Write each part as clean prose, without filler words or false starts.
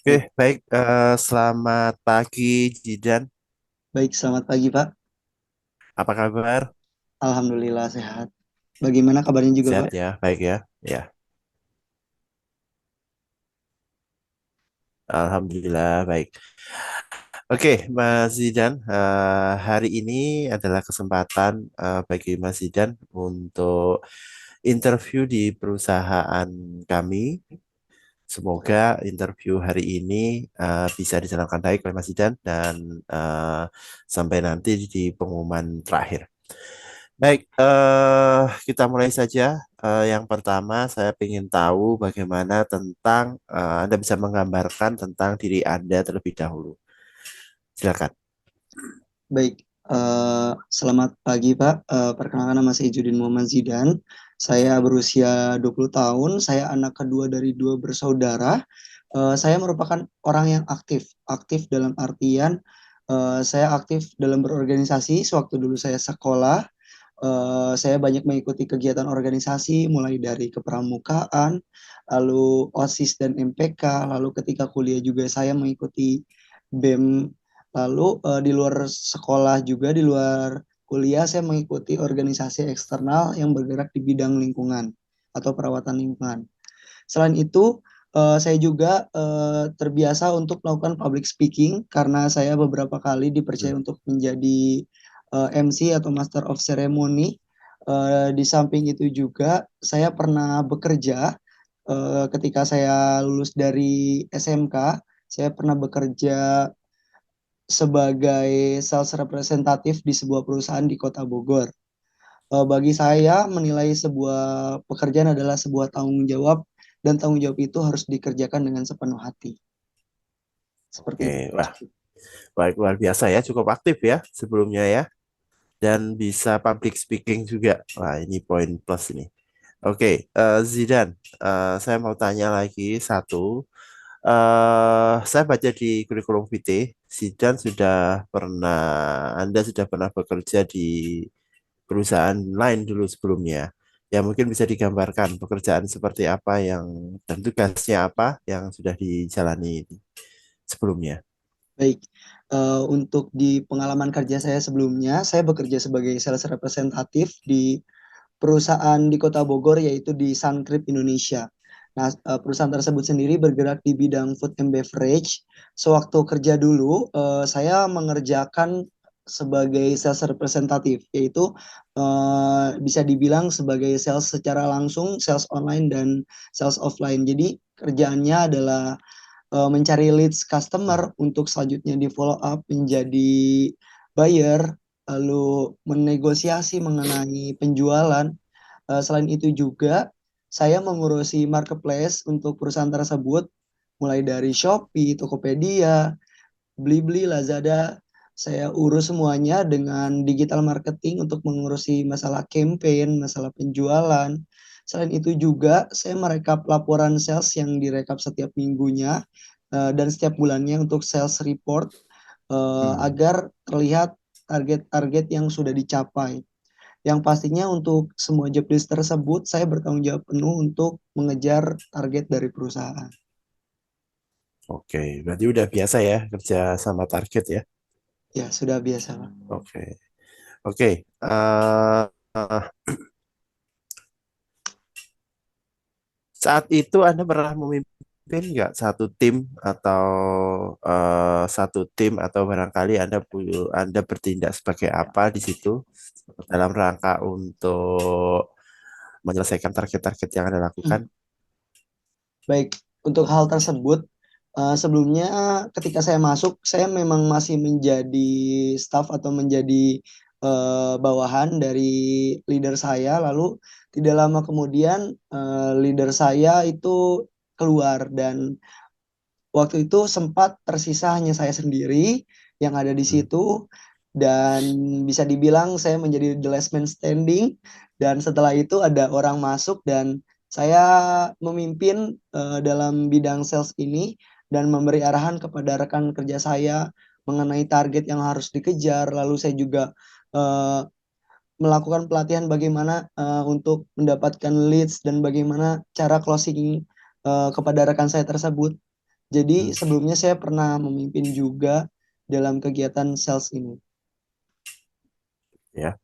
Oke, Baik, baik. Selamat pagi, Jidan. baik, selamat pagi Pak. Apa kabar? Alhamdulillah sehat. Bagaimana kabarnya juga Sehat Pak? ya, baik ya. Ya, Alhamdulillah baik. Oke, Mas Zidan. Hari ini adalah kesempatan bagi Mas Zidan untuk interview di perusahaan kami. Semoga interview hari ini bisa dijalankan baik oleh Mas Zidan dan eh, sampai nanti di pengumuman terakhir. Baik, kita mulai saja. Yang pertama, saya ingin tahu bagaimana tentang Anda bisa menggambarkan tentang diri Anda terlebih dahulu. Silakan. Baik, selamat pagi Pak. Perkenalkan nama saya Judin Muhammad Zidan. Saya berusia 20 tahun, saya anak kedua dari dua bersaudara. Saya merupakan orang yang aktif, aktif dalam artian saya aktif dalam berorganisasi sewaktu dulu saya sekolah. Saya banyak mengikuti kegiatan organisasi mulai dari kepramukaan, lalu OSIS dan MPK, lalu ketika kuliah juga saya mengikuti BEM, lalu di luar sekolah juga di luar kuliah saya mengikuti organisasi eksternal yang bergerak di bidang lingkungan atau perawatan lingkungan. Selain itu, saya juga terbiasa untuk melakukan public speaking karena saya beberapa kali dipercaya Hmm. untuk menjadi MC atau Master of Ceremony. Di samping itu juga saya pernah bekerja ketika saya lulus dari SMK, saya pernah bekerja sebagai sales representatif di sebuah perusahaan di Kota Bogor. Bagi saya menilai sebuah pekerjaan adalah sebuah tanggung jawab dan tanggung jawab itu harus dikerjakan dengan sepenuh hati. Seperti Oke, itu. wah, baik luar biasa ya, cukup aktif ya sebelumnya ya, dan bisa public speaking juga. Wah, ini poin plus ini. Oke, Zidan, saya mau tanya lagi satu. Saya baca di kurikulum VT, Zidan Anda sudah pernah bekerja di perusahaan lain dulu sebelumnya. Ya mungkin bisa digambarkan pekerjaan seperti apa dan tugasnya apa yang sudah dijalani sebelumnya. Baik, untuk di pengalaman kerja saya sebelumnya, saya bekerja sebagai sales representatif di perusahaan di Kota Bogor yaitu di Suncrip Indonesia. Nah, perusahaan tersebut sendiri bergerak di bidang food and beverage. Sewaktu kerja dulu, saya mengerjakan sebagai sales representatif, yaitu bisa dibilang sebagai sales secara langsung, sales online dan sales offline. Jadi kerjaannya adalah mencari leads customer untuk selanjutnya di follow up menjadi buyer, lalu menegosiasi mengenai penjualan. Selain itu juga saya mengurusi marketplace untuk perusahaan tersebut, mulai dari Shopee, Tokopedia, Blibli, Lazada. Saya urus semuanya dengan digital marketing untuk mengurusi masalah campaign, masalah penjualan. Selain itu juga saya merekap laporan sales yang direkap setiap minggunya dan setiap bulannya untuk sales report Hmm. agar terlihat target-target yang sudah dicapai. Yang pastinya untuk semua job list tersebut saya bertanggung jawab penuh untuk mengejar target dari perusahaan. Oke, berarti udah biasa ya kerja sama target ya. Ya, sudah biasa, Pak. Oke, oke. eh, Saat itu Anda pernah memimpin nggak satu tim atau barangkali Anda bertindak sebagai apa di situ dalam rangka untuk menyelesaikan target-target yang Anda lakukan? Baik, untuk hal tersebut, sebelumnya ketika saya masuk, saya memang masih menjadi staff atau menjadi bawahan dari leader saya. Lalu tidak lama kemudian leader saya itu keluar dan waktu itu sempat tersisa hanya saya sendiri yang ada di Hmm. situ dan bisa dibilang saya menjadi the last man standing dan setelah itu ada orang masuk dan saya memimpin dalam bidang sales ini dan memberi arahan kepada rekan kerja saya mengenai target yang harus dikejar. Lalu saya juga eh, melakukan pelatihan bagaimana untuk mendapatkan leads dan bagaimana cara closing kepada rekan saya tersebut. Jadi Hmm, sebelumnya saya pernah memimpin juga dalam kegiatan sales ini. ya.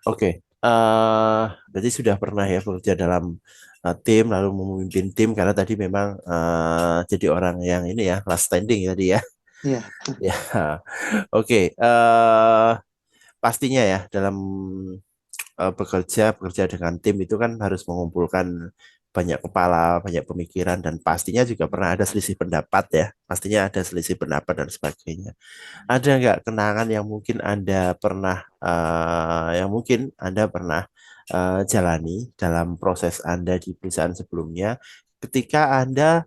Oke. Berarti sudah pernah ya bekerja dalam tim lalu memimpin tim karena tadi memang jadi orang yang ini ya last standing tadi ya. Iya, Ya. Oke. Pastinya ya dalam bekerja dengan tim itu kan harus mengumpulkan banyak kepala, banyak pemikiran dan pastinya juga pernah ada selisih pendapat ya. Pastinya ada selisih pendapat dan sebagainya. Ada nggak kenangan yang mungkin Anda pernah jalani dalam proses Anda di perusahaan sebelumnya ketika Anda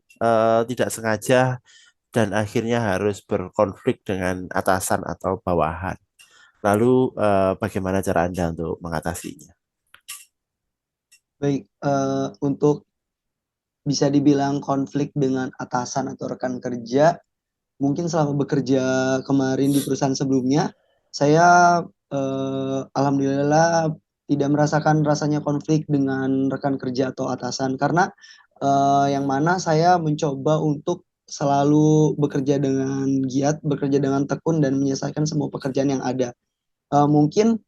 tidak sengaja dan akhirnya harus berkonflik dengan atasan atau bawahan. Lalu bagaimana cara Anda untuk mengatasinya? baik. Untuk bisa dibilang konflik dengan atasan atau rekan kerja, mungkin selama bekerja kemarin di perusahaan sebelumnya, saya alhamdulillah tidak merasakan rasanya konflik dengan rekan kerja atau atasan karena yang mana saya mencoba untuk selalu bekerja dengan giat, bekerja dengan tekun dan menyelesaikan semua pekerjaan yang ada. Mungkin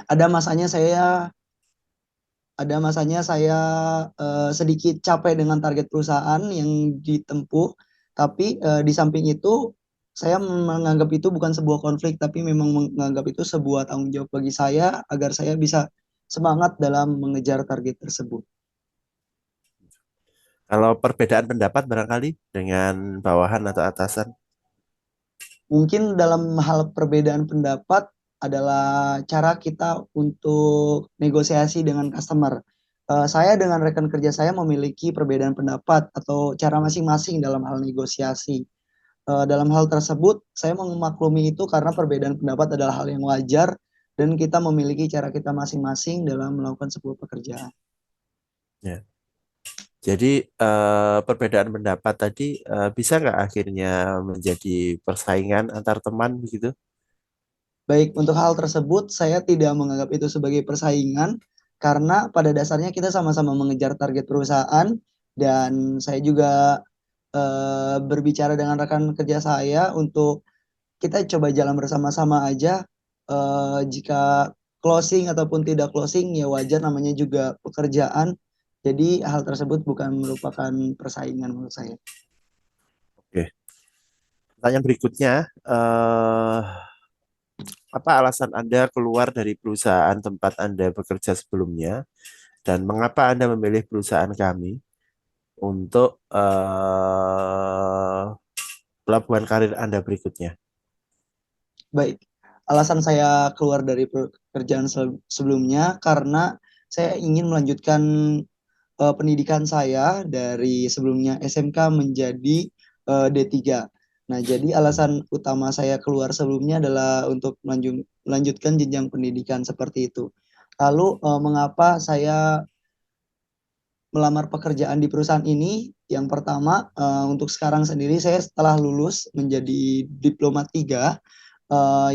ada masanya saya ada masanya saya sedikit capek dengan target perusahaan yang ditempuh, tapi di samping itu saya menganggap itu bukan sebuah konflik, tapi memang menganggap itu sebuah tanggung jawab bagi saya agar saya bisa semangat dalam mengejar target tersebut. Kalau perbedaan pendapat barangkali dengan bawahan atau atasan, Mungkin dalam hal perbedaan pendapat adalah cara kita untuk negosiasi dengan customer. Saya dengan rekan kerja saya memiliki perbedaan pendapat atau cara masing-masing dalam hal negosiasi. Dalam hal tersebut, saya memaklumi itu karena perbedaan pendapat adalah hal yang wajar dan kita memiliki cara kita masing-masing dalam melakukan sebuah pekerjaan. ya. Jadi perbedaan pendapat tadi bisa nggak akhirnya menjadi persaingan antar teman begitu? Baik, untuk hal tersebut saya tidak menganggap itu sebagai persaingan karena pada dasarnya kita sama-sama mengejar target perusahaan dan saya juga berbicara dengan rekan kerja saya untuk kita coba jalan bersama-sama aja. Jika closing ataupun tidak closing ya wajar namanya juga pekerjaan. Jadi hal tersebut bukan merupakan persaingan menurut saya. Oke. Pertanyaan berikutnya, apa alasan Anda keluar dari perusahaan tempat Anda bekerja sebelumnya dan mengapa Anda memilih perusahaan kami untuk pelabuhan karir Anda berikutnya? Baik, alasan saya keluar dari pekerjaan sebelumnya karena saya ingin melanjutkan pendidikan saya dari sebelumnya SMK menjadi D3. Nah, jadi alasan utama saya keluar sebelumnya adalah untuk melanjutkan jenjang pendidikan seperti itu. Lalu, mengapa saya melamar pekerjaan di perusahaan ini? Yang pertama, untuk sekarang sendiri saya setelah lulus menjadi diplomat 3,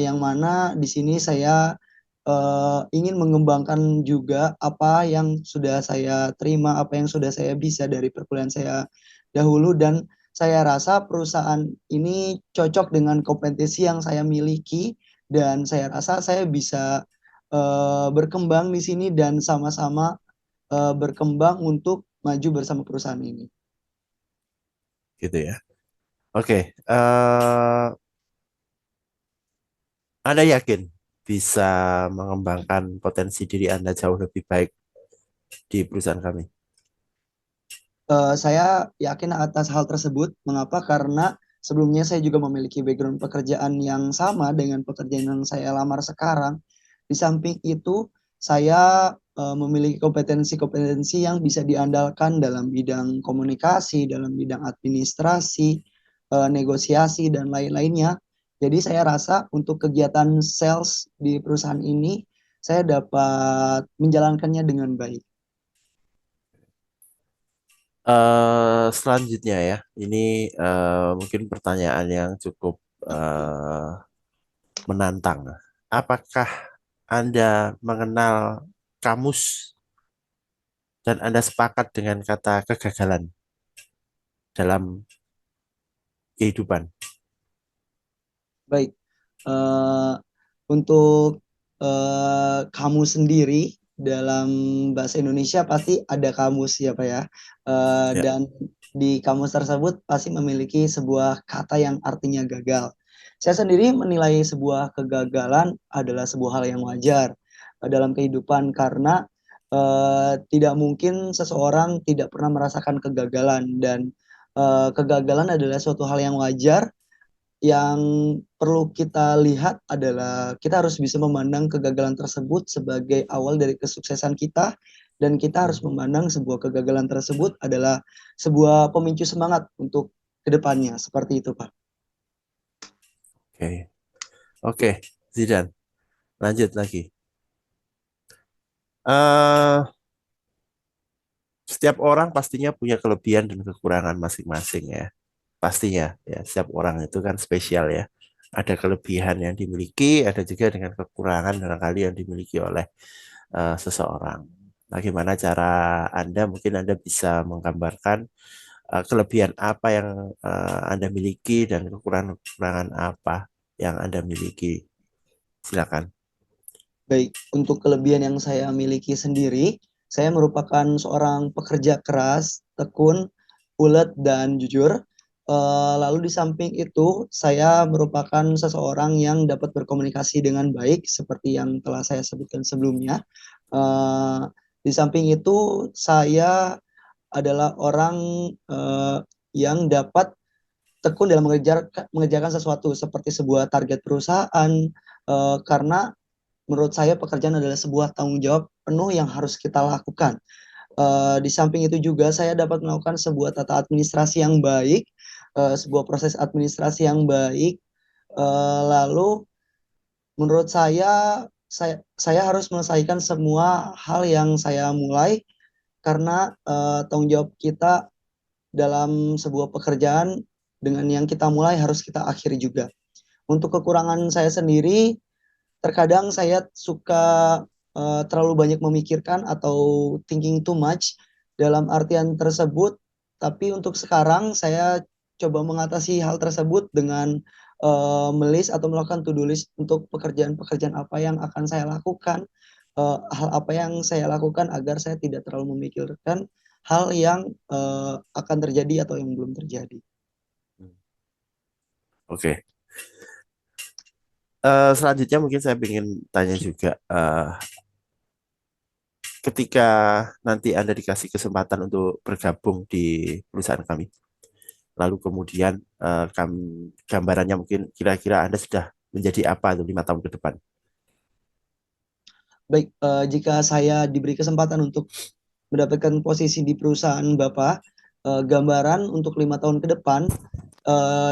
yang mana di sini saya ingin mengembangkan juga apa yang sudah saya terima, apa yang sudah saya bisa dari perkuliahan saya dahulu dan saya rasa perusahaan ini cocok dengan kompetensi yang saya miliki dan saya rasa saya bisa berkembang di sini dan sama-sama berkembang untuk maju bersama perusahaan ini. Gitu ya. Oke, eh, Anda yakin bisa mengembangkan potensi diri Anda jauh lebih baik di perusahaan kami? Saya yakin atas hal tersebut. Mengapa? Karena sebelumnya saya juga memiliki background pekerjaan yang sama dengan pekerjaan yang saya lamar sekarang. Di samping itu, saya memiliki kompetensi-kompetensi yang bisa diandalkan dalam bidang komunikasi, dalam bidang administrasi, negosiasi, dan lain-lainnya. Jadi saya rasa untuk kegiatan sales di perusahaan ini, saya dapat menjalankannya dengan baik. Selanjutnya ya, ini mungkin pertanyaan yang cukup eh, menantang. Apakah Anda mengenal kamus dan Anda sepakat dengan kata kegagalan dalam kehidupan. Baik, eh, untuk kamu sendiri dalam bahasa Indonesia pasti ada kamus ya Pak ya. Ya. Dan di kamus tersebut pasti memiliki sebuah kata yang artinya gagal. Saya sendiri menilai sebuah kegagalan adalah sebuah hal yang wajar dalam kehidupan karena tidak mungkin seseorang tidak pernah merasakan kegagalan dan kegagalan adalah suatu hal yang wajar. Yang perlu kita lihat adalah kita harus bisa memandang kegagalan tersebut sebagai awal dari kesuksesan kita dan kita harus Hmm. memandang sebuah kegagalan tersebut adalah sebuah pemicu semangat untuk kedepannya seperti itu Pak. Oke, oke, Zidan, lanjut lagi. eh Setiap orang pastinya punya kelebihan dan kekurangan masing-masing ya. Pastinya ya, setiap orang itu kan spesial ya. Ada kelebihan yang dimiliki, ada juga dengan kekurangan barangkali yang dimiliki oleh seseorang. Bagaimana cara Anda, mungkin Anda bisa menggambarkan kelebihan apa yang Anda miliki dan kekurangan-kekurangan apa yang Anda miliki. Silakan. Baik, untuk kelebihan yang saya miliki sendiri, saya merupakan seorang pekerja keras, tekun, ulet, dan jujur. Lalu di samping itu, saya merupakan seseorang yang dapat berkomunikasi dengan baik, seperti yang telah saya sebutkan sebelumnya. Eh, di samping itu, saya adalah orang eh, yang dapat tekun dalam mengerjakan sesuatu, seperti sebuah target perusahaan, karena menurut saya pekerjaan adalah sebuah tanggung jawab penuh yang harus kita lakukan. Di samping itu juga saya dapat melakukan sebuah tata administrasi yang baik, sebuah proses administrasi yang baik. Lalu menurut saya harus menyelesaikan semua hal yang saya mulai karena tanggung jawab kita dalam sebuah pekerjaan dengan yang kita mulai harus kita akhiri juga. Untuk kekurangan saya sendiri, terkadang saya suka terlalu banyak memikirkan atau thinking too much dalam artian tersebut. Tapi untuk sekarang saya coba mengatasi hal tersebut dengan melis atau melakukan to-do list untuk pekerjaan-pekerjaan apa yang akan saya lakukan, hal apa yang saya lakukan agar saya tidak terlalu memikirkan hal yang akan terjadi atau yang belum terjadi. Oke. Selanjutnya mungkin saya ingin tanya juga, ketika nanti Anda dikasih kesempatan untuk bergabung di perusahaan kami, lalu kemudian gambarannya mungkin kira-kira Anda sudah menjadi apa untuk 5 tahun ke depan? Baik, jika saya diberi kesempatan untuk mendapatkan posisi di perusahaan Bapak, gambaran untuk 5 tahun ke depan,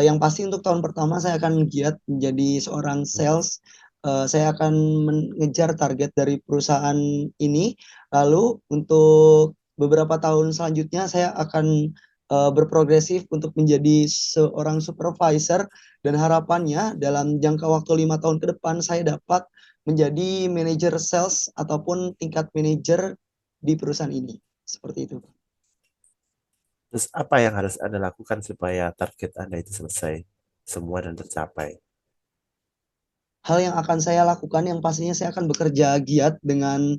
yang pasti untuk tahun pertama saya akan giat menjadi seorang sales. Saya akan mengejar target dari perusahaan ini. Lalu untuk beberapa tahun selanjutnya saya akan berprogresif untuk menjadi seorang supervisor dan harapannya dalam jangka waktu 5 tahun ke depan saya dapat menjadi manajer sales ataupun tingkat manajer di perusahaan ini. Seperti itu. Terus apa yang harus Anda lakukan supaya target Anda itu selesai semua dan tercapai? Hal yang akan saya lakukan yang pastinya saya akan bekerja giat dengan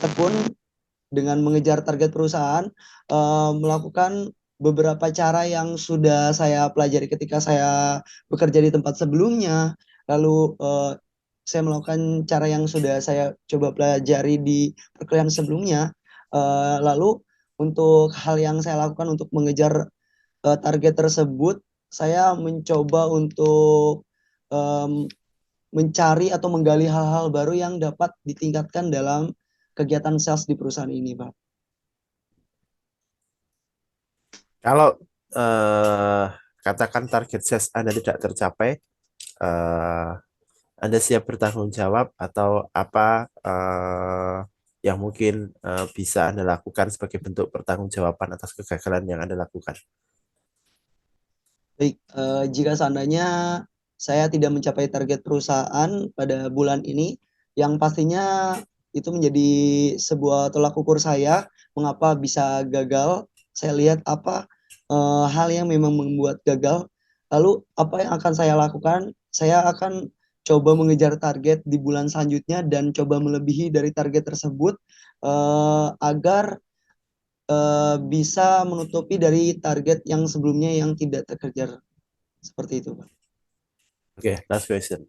tekun dengan mengejar target perusahaan, melakukan beberapa cara yang sudah saya pelajari ketika saya bekerja di tempat sebelumnya, lalu saya melakukan cara yang sudah saya coba pelajari di perkuliahan sebelumnya, lalu untuk hal yang saya lakukan untuk mengejar target tersebut, saya mencoba untuk em, mencari atau menggali hal-hal baru yang dapat ditingkatkan dalam kegiatan sales di perusahaan ini, Pak. Kalau eh, katakan target sales Anda tidak tercapai, eh, Anda siap bertanggung jawab atau apa yang mungkin bisa Anda lakukan sebagai bentuk pertanggungjawaban atas kegagalan yang Anda lakukan? Baik, jika seandainya saya tidak mencapai target perusahaan pada bulan ini, yang pastinya itu menjadi sebuah tolak ukur saya mengapa bisa gagal. Saya lihat apa hal yang memang membuat gagal. Lalu apa yang akan saya lakukan? Saya akan coba mengejar target di bulan selanjutnya dan coba melebihi dari target tersebut agar bisa menutupi dari target yang sebelumnya yang tidak terkejar seperti itu, Pak. Oke, last question.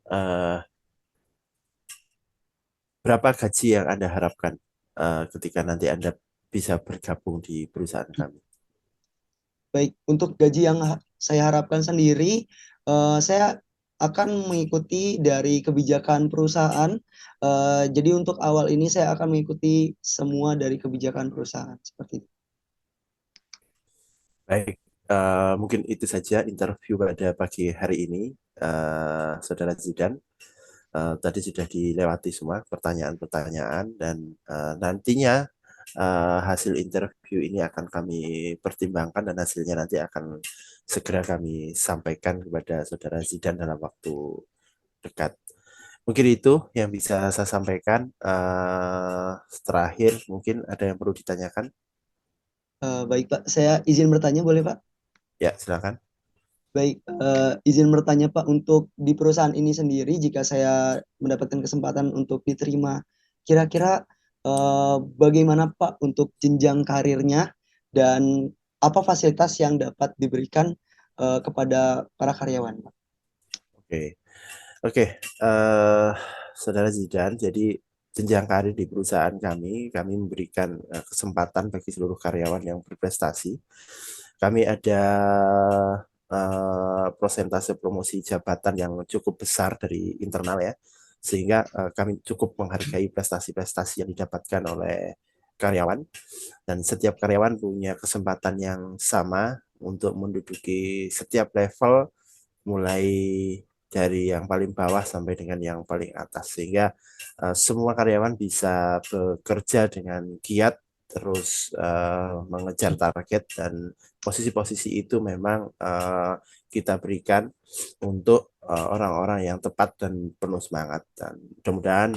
Berapa gaji yang Anda harapkan ketika nanti Anda bisa bergabung di perusahaan kami? Baik, untuk gaji yang saya harapkan sendiri, saya akan mengikuti dari kebijakan perusahaan. Jadi untuk awal ini saya akan mengikuti semua dari kebijakan perusahaan seperti itu. Baik, mungkin itu saja interview pada pagi hari ini, Saudara Zidan. Tadi sudah dilewati semua pertanyaan-pertanyaan dan nantinya hasil interview ini akan kami pertimbangkan dan hasilnya nanti akan segera kami sampaikan kepada Saudara Zidan dalam waktu dekat. Mungkin itu yang bisa saya sampaikan. Terakhir, mungkin ada yang perlu ditanyakan? Baik Pak, saya izin bertanya boleh Pak? Ya, silakan. Baik, izin bertanya Pak, untuk di perusahaan ini sendiri, jika saya mendapatkan kesempatan untuk diterima, kira-kira bagaimana Pak untuk jenjang karirnya dan apa fasilitas yang dapat diberikan kepada para karyawan, Pak? Oke, oke. Saudara Zidan, jadi jenjang karir di perusahaan kami memberikan kesempatan bagi seluruh karyawan yang berprestasi. Kami ada prosentase promosi jabatan yang cukup besar dari internal ya, sehingga kami cukup menghargai prestasi-prestasi yang didapatkan oleh karyawan dan setiap karyawan punya kesempatan yang sama untuk menduduki setiap level mulai dari yang paling bawah sampai dengan yang paling atas sehingga semua karyawan bisa bekerja dengan giat terus mengejar target dan posisi-posisi itu memang kita berikan untuk orang-orang yang tepat dan penuh semangat dan mudah-mudahan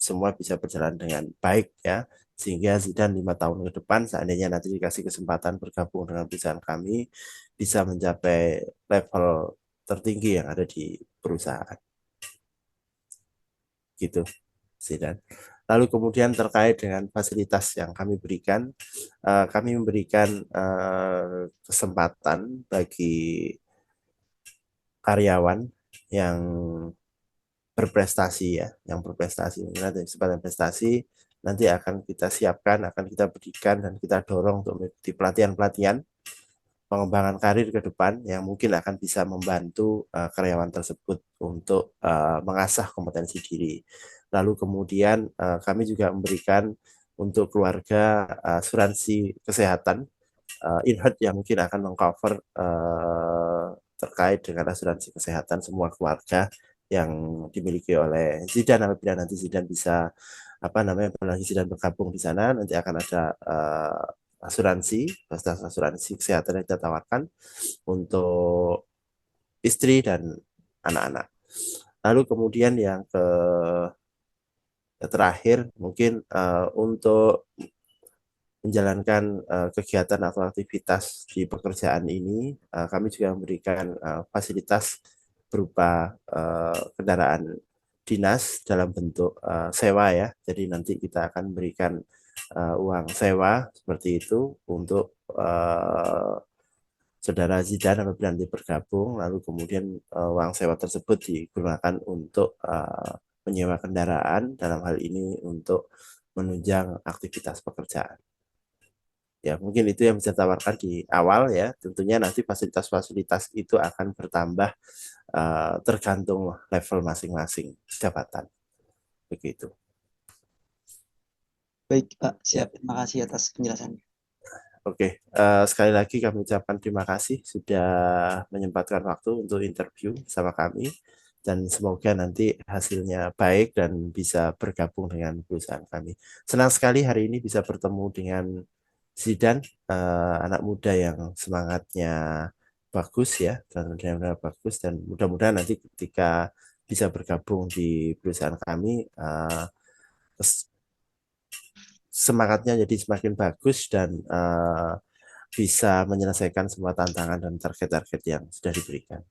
semua bisa berjalan dengan baik ya sehingga Zidane 5 tahun ke depan seandainya nanti dikasih kesempatan bergabung dengan perusahaan kami bisa mencapai level tertinggi yang ada di perusahaan gitu Zidane. Lalu kemudian terkait dengan fasilitas yang kami berikan, kami memberikan kesempatan bagi karyawan yang berprestasi ya, yang berprestasi. Nanti kesempatan prestasi nanti akan kita siapkan, akan kita berikan dan kita dorong untuk mengikuti pelatihan-pelatihan pengembangan karir ke depan yang mungkin akan bisa membantu karyawan tersebut untuk mengasah kompetensi diri. Lalu kemudian kami juga memberikan untuk keluarga asuransi kesehatan InHealth yang mungkin akan mengcover terkait dengan asuransi kesehatan semua keluarga yang dimiliki oleh Zidan apabila nanti Zidan bisa apa namanya apabila Zidan bergabung di sana nanti akan ada asuransi fasilitas asuransi kesehatan yang kita tawarkan untuk istri dan anak-anak. Lalu kemudian yang terakhir mungkin untuk menjalankan kegiatan atau aktivitas di pekerjaan ini, kami juga memberikan fasilitas berupa kendaraan dinas dalam bentuk sewa ya. Jadi nanti kita akan memberikan uang sewa seperti itu untuk saudara Zidan apabila nanti bergabung, lalu kemudian uang sewa tersebut digunakan untuk menyewa kendaraan dalam hal ini untuk menunjang aktivitas pekerjaan. Ya, mungkin itu yang bisa ditawarkan di awal ya. Tentunya nanti fasilitas-fasilitas itu akan bertambah tergantung level masing-masing jabatan. Begitu. Baik Pak, Ya, siap. Terima kasih atas penjelasannya. oke. Sekali lagi kami ucapkan terima kasih sudah menyempatkan waktu untuk interview sama kami dan semoga nanti hasilnya baik dan bisa bergabung dengan perusahaan kami. Senang sekali hari ini bisa bertemu dengan Zidan, anak muda yang semangatnya bagus ya, dan bagus dan mudah-mudahan nanti ketika bisa bergabung di perusahaan kami, semangatnya jadi semakin bagus dan bisa menyelesaikan semua tantangan dan target-target yang sudah diberikan.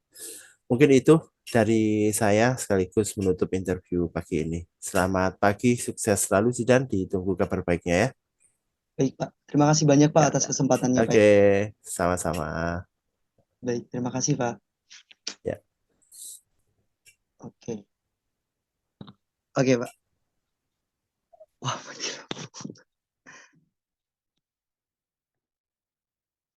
Mungkin itu dari saya sekaligus menutup interview pagi ini. Selamat pagi, sukses selalu Zidan, ditunggu kabar baiknya ya. Baik, Pak. Terima kasih banyak, Pak, Ya, atas kesempatannya, Pak. oke, sama-sama. Baik, terima kasih, Pak. Ya. Oke. Oke, Pak. Wah,